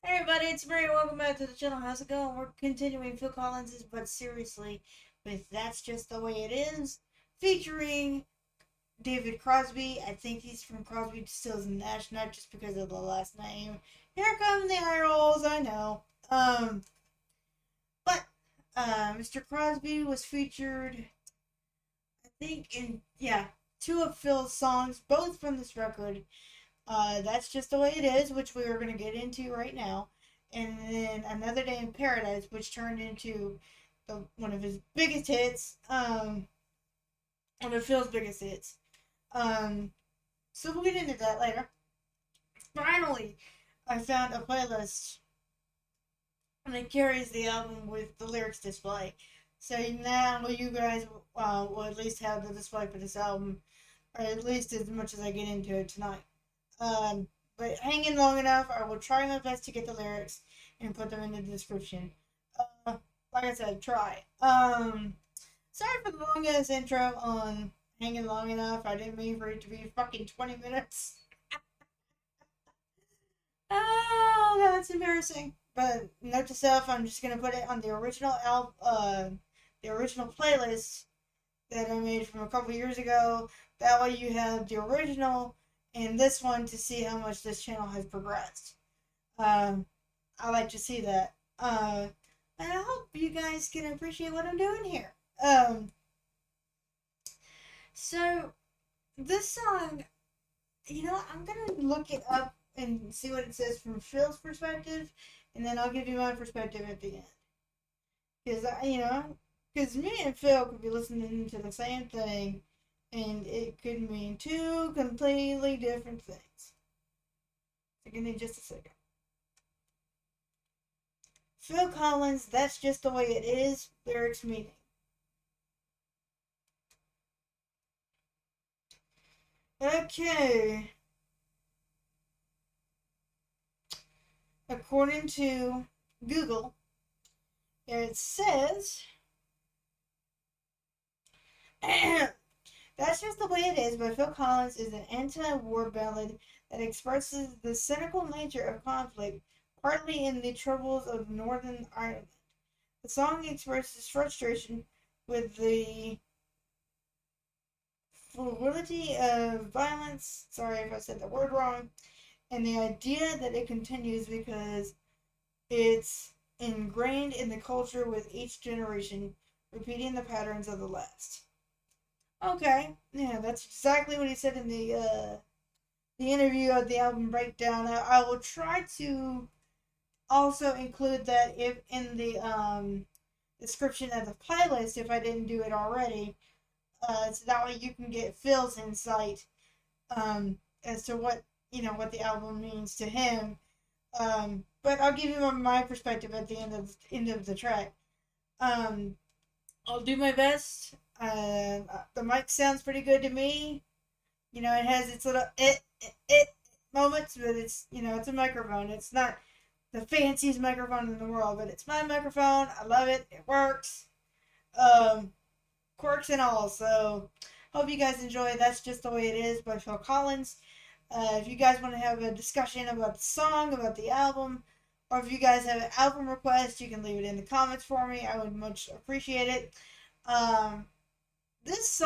Hey everybody, it's Maria. Welcome back to the channel. How's it going? We're continuing Phil Collins' But Seriously with That's Just the Way It Is, featuring David Crosby. I think he's from Crosby, Stills and Nash, not just because of the last name. Here come the eye rolls, I know. But Mr. Crosby was featured, I think, in, two of Phil's songs, both from this record. That's Just the Way It Is, which we are going to get into right now. And then Another Day in Paradise, which turned into one of his biggest hits, one of Phil's biggest hits. Um, so we'll get into that later. Finally, I found a playlist and it carries the album with the lyrics display. So now you guys will at least have the display for this album, or at least as much as I get into it tonight. Um, but hang in long enough. I will try my best to get the lyrics and put them in the description. Uh, like I said, try. Sorry for the long ass intro on hanging long enough. I didn't mean for it to be fucking 20 minutes. Oh, that's embarrassing. But note to self, I'm just gonna put it on the the original playlist that I made from a couple years ago. That way you have the original and this one to see how much this channel has progressed. Um, I like to see that. And I hope you guys can appreciate what I'm doing here. So this song, I'm gonna look it up and see what it says from Phil's perspective, and then I'll give you my perspective at the end. Because because me and Phil could be listening to the same thing, and it could mean two completely different things. So give me just a second. Phil Collins, That's Just the Way It Is, lyrics meaning. Okay. According to Google, it says That's Just the Way It Is by Phil Collins is an anti-war ballad that expresses the cynical nature of conflict, partly in the troubles of Northern Ireland. The song expresses frustration with the fluidity of violence, sorry if I said the word wrong, and the idea that it continues because it's ingrained in the culture with each generation, repeating the patterns of the last. Okay, yeah, that's exactly what he said in the interview of the album breakdown. I will try to also include that if in the description of the playlist if I didn't do it already, so that way you can get Phil's insight as to what the album means to him. But I'll give you my perspective at the end of the track. Um, I'll do my best. The mic sounds pretty good to me. It has its little it moments, but it's a microphone. It's not the fanciest microphone in the world, but it's my microphone. I love it. It works. Um, Quirks and all. So, hope you guys enjoy That's Just the Way It Is by Phil Collins. If you guys want to have a discussion about the song, about the album, or if you guys have an album request, you can leave it in the comments for me. I would much appreciate it. Um, this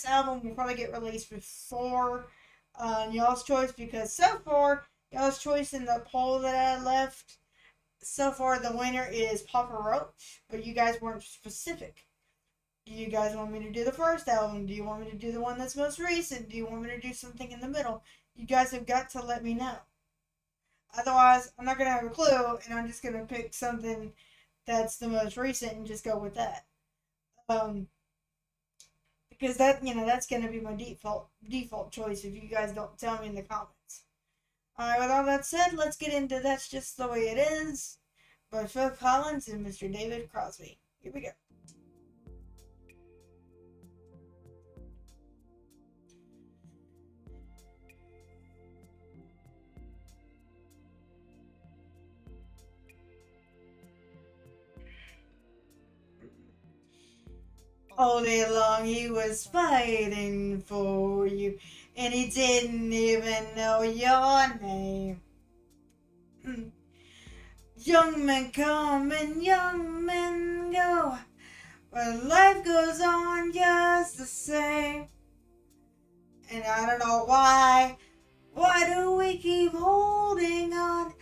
album will probably get released before y'all's choice because so far y'all's choice in the poll that I left, so far the winner is Papa Roach, but you guys weren't specific. Do you guys want me to do the first album? Do you want me to do the one that's most recent? Do you want me to do something in the middle? You guys have got to let me know. Otherwise, I'm not gonna have a clue, and I'm just gonna pick something that's the most recent and just go with that. Um, because that's gonna be my default choice if you guys don't tell me in the comments. Alright, with all that said, let's get into That's Just the Way It Is by Phil Collins and Mr. David Crosby. Here we go. All day long he was fighting for you, and he didn't even know your name. Young men come and young men go, but life goes on just the same. And I don't know why. Why do we keep holding on?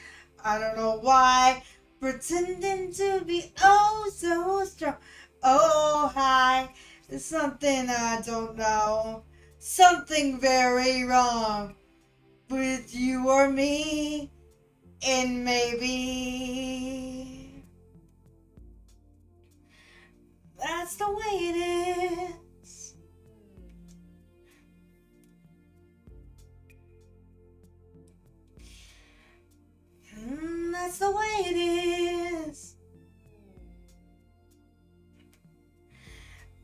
I don't know why. Pretending to be oh so strong. Oh, hi. There's something I don't know. Something very wrong with you or me. And maybe that's the way it is. That's the way it is.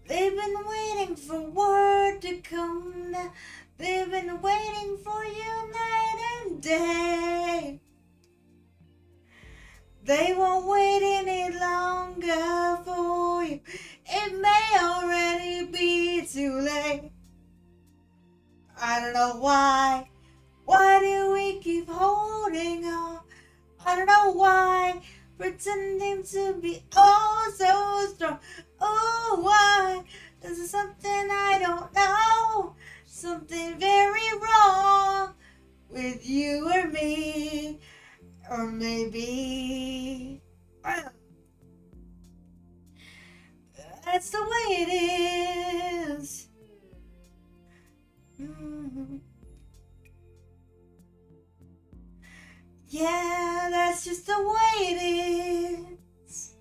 They've been waiting for word to come now. They've been waiting for you night and day. They won't wait any longer for you. It may already be too late. I don't know why. Why do we keep holding on? I don't know why. Pretending to be oh so strong. Oh, why? This is something I don't know. Something very wrong with you or me. Or maybe that's the way it is. Yeah, that's just the way it is.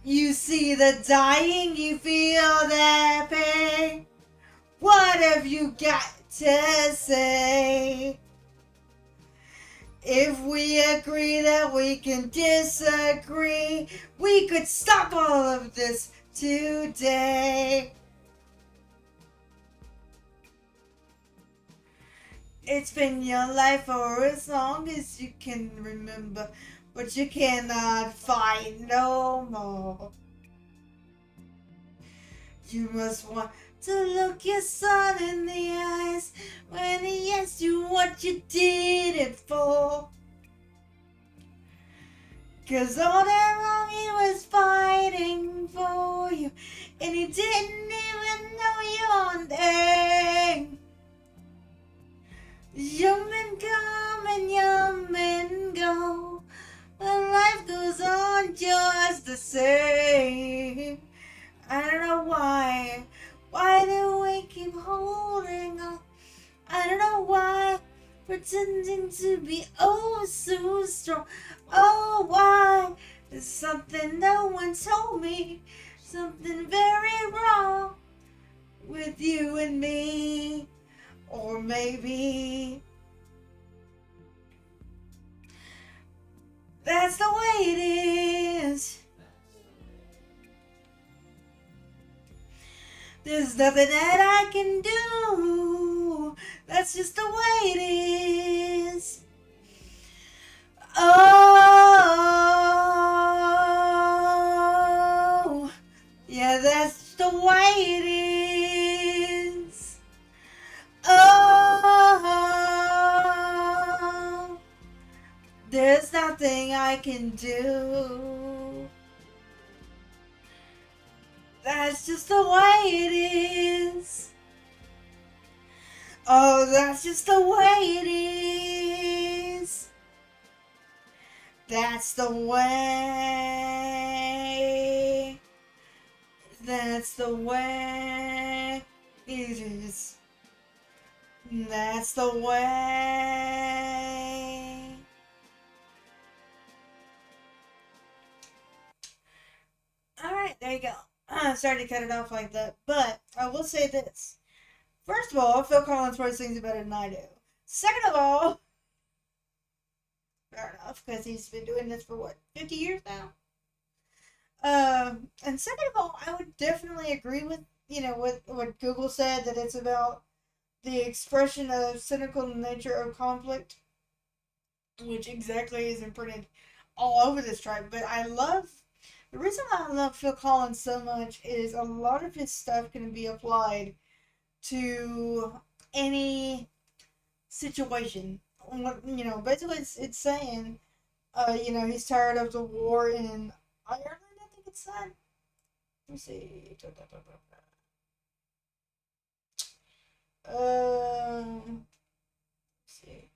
You see the dying, you feel that pain. What have you got to say? If we agree that we can disagree, we could stop all of this today. It's been your life for as long as you can remember, but you cannot fight no more. You must want to look your son in the eyes when he asks you what you did it for. 'Cause all day long he was fighting for you, and he didn't even know your name. Young men come and young men go, but life goes on just the same. I don't know why. Why do we keep holding on? I don't know why. Pretending to be oh so strong. Oh, why? There's something no one told me. Something very wrong with you and me. Or maybe that's the way it is. There's nothing that I can do. That's just the way it is. Oh, yeah, that's the way it is. Oh, there's nothing I can do. That's just the way it is. Oh, that's just the way it is. That's the way. That's the way it is. That's the way. Alright, there you go. Sorry to cut it off like that, but I will say this. First of all, Phil Collins probably sings it better than I do. Second of all, fair enough, because he's been doing this for what, 50 years now? And second of all, I would definitely agree with, with what Google said, that it's about the expression of cynical nature of conflict, which exactly is imprinted all over this track. But the reason why I love Phil Collins so much is a lot of his stuff can be applied to any situation. basically it's saying, he's tired of the war in Ireland. I think it said. Let me see. Let's see.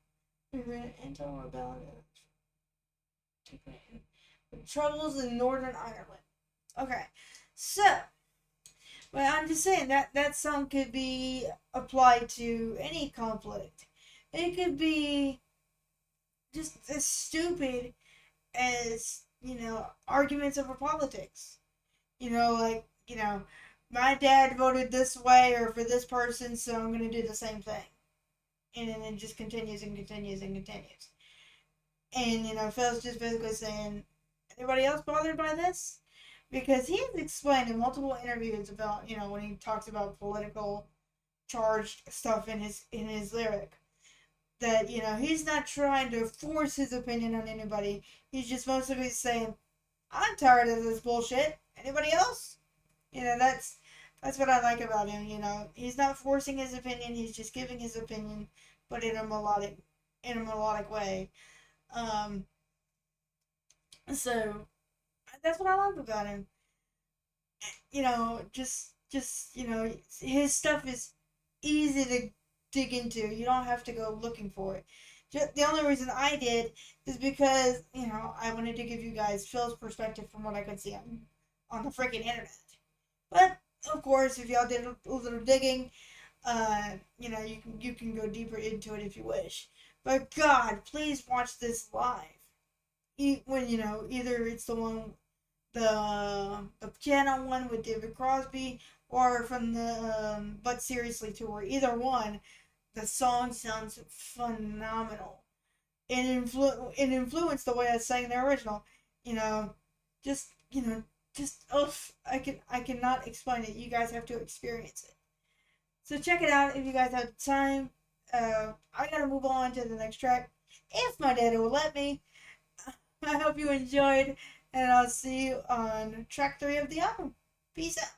Intel rebellion. The troubles in Northern Ireland. Okay, so, but I'm just saying that song could be applied to any conflict. It could be just as stupid as arguments over politics. My dad voted this way or for this person, so I'm gonna do the same thing, and then it just continues and continues and continues. And Phil's just basically saying, anybody else bothered by this? Because he has explained in multiple interviews about when he talks about political charged stuff in his lyric that he's not trying to force his opinion on anybody. He's just mostly saying, I'm tired of this bullshit. Anybody else? That's what I like about him. He's not forcing his opinion. He's just giving his opinion, but in a melodic way. Um, so that's what I like about him. Just his stuff is easy to dig into. You don't have to go looking for it. The only reason I did is because I wanted to give you guys Phil's perspective from what I could see on the freaking internet. But of course, if y'all did a little digging, you can go deeper into it if you wish. But God, please watch this live. When either it's the piano one with David Crosby, or from the But Seriously tour. Either one, the song sounds phenomenal. It influenced the way I sang the original. You know, just I cannot explain it. You guys have to experience it. So check it out if you guys have time. I gotta move on to the next track, if my dad will let me. I hope you enjoyed, and I'll see you on track 3 of the album. Peace out.